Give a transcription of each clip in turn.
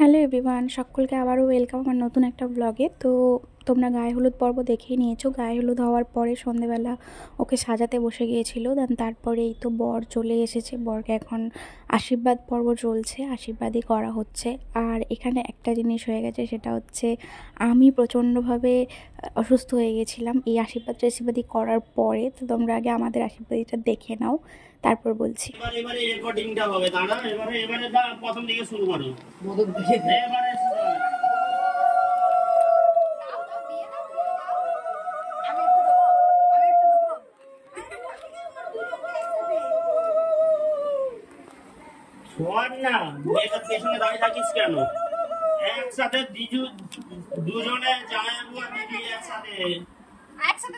Hello everyone, সকলকে আবারও welcome আমার নতুন একটা ব্লগে। তো তোমরা গায়ে হলুদ পর্ব দেখেই নিয়েছো। গায়ে হলুদ হওয়ার পরে সন্ধেবেলা ওকে সাজাতে বসে গিয়েছিল। দেন তারপরে এই তো বর চলে এসেছে। বরকে এখন আশীর্বাদ পর্ব চলছে, আশীর্বাদই করা হচ্ছে। আর এখানে একটা জিনিস হয়ে গেছে, সেটা হচ্ছে আমি প্রচণ্ডভাবে অসুস্থ হয়ে গেছিলাম এই আশীর্বাদী করার পরে। তো তোমরা আগে আমাদের আশীর্বাদীটা দেখে নাও, তারপর বলছি। এবারে রেকর্ডিংটা হবে, দাঁড়া। এবারে প্রথম দিকে শুরু করো। এবারে শোন না, মেয়েটার পেছনে দাঁড়িয়ে থাকিস কেন? একসাথে দুজনে জামাইবাবু আর দিদি একসাথে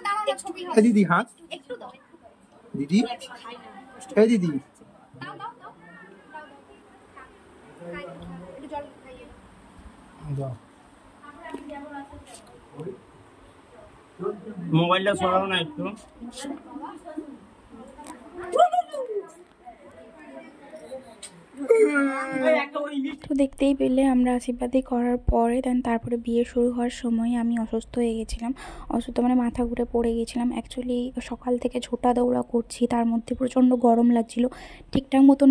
দাঁড়াও না, ছবি হবে। দিদি হাত একটু দাও, দিদি খাই না। এই দিদি দাও দাও দাও খাই একটু জল খাইয়ে দাও। মোবাইলটা সরাও না একটু। তো দেখতেই পেলে আমরা আশীর্বাদী করার পরে দেন তারপরে বিয়ে শুরু হওয়ার সময় আমি অসুস্থ হয়ে গেছিলাম। অসুস্থ মানে মাথা ঘুরে পড়ে গেছিলাম। অ্যাকচুয়ালি সকাল থেকে ছোটা দৌড়া করছি, তার মধ্যে প্রচণ্ড গরম লাগছিল। ঠিকঠাক মতন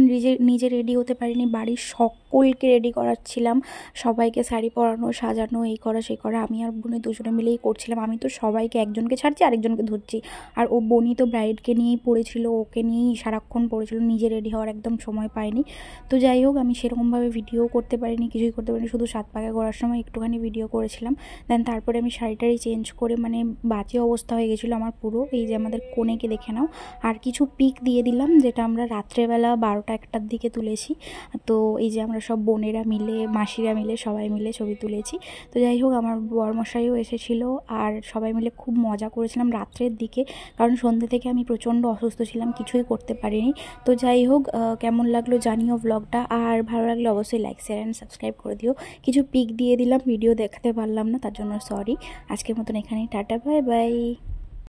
নিজে রেডি হতে পারিনি। বাড়ির সকলকে রেডি করাচ্ছিলাম, সবাইকে শাড়ি পরানো, সাজানো, এই করা সেই করা। আমি আর বোনে দুজনে মিলেই করছিলাম। আমি তো সবাইকে একজনকে ছাড়ছি আরেকজনকে ধরছি। আর ও বোনই তো ব্রাইডকে নিয়েই পড়েছিল, ওকে নিয়েই সারাক্ষণ পড়েছিল, নিজে রেডি হওয়ার একদম সময় পায়নি। তো যাই হোক, আমি সেরকমভাবে ভিডিও করতে পারিনি, কিছুই করতে পারিনি, শুধু সাত পাকে করার সময় একটুখানি ভিডিও করেছিলাম। দেন তারপরে আমি শাড়িটারি চেঞ্জ করে, মানে বাজে অবস্থা হয়ে গেছিলো আমার পুরো। এই যে আমাদের কোণেকে দেখে নাও। আর কিছু পিক দিয়ে দিলাম, যেটা আমরা রাত্রেবেলা 12টা-1টার দিকে তুলেছি। তো এই যে আমরা সব বোনেরা মিলে, মাসিরা মিলে, সবাই মিলে ছবি তুলেছি। তো যাই হোক, আমার বরমশাইও এসেছিলো আর সবাই মিলে খুব মজা করেছিলাম রাত্রের দিকে, কারণ সন্ধ্যে থেকে আমি প্রচণ্ড অসুস্থ ছিলাম, কিছুই করতে পারিনি। তো যাই হোক, কেমন লাগলো জানিও ব্লগটা। আর ভালো লাগলে অবশ্যই লাইক, শেয়ার অ্যান্ড সাবস্ক্রাইব করে দিও। কিছু পিক দিয়ে দিলাম, ভিডিও দেখাতে পারলাম না, তার জন্য সরি। আজকের মতন এখানেই টাটা, বাই বাই।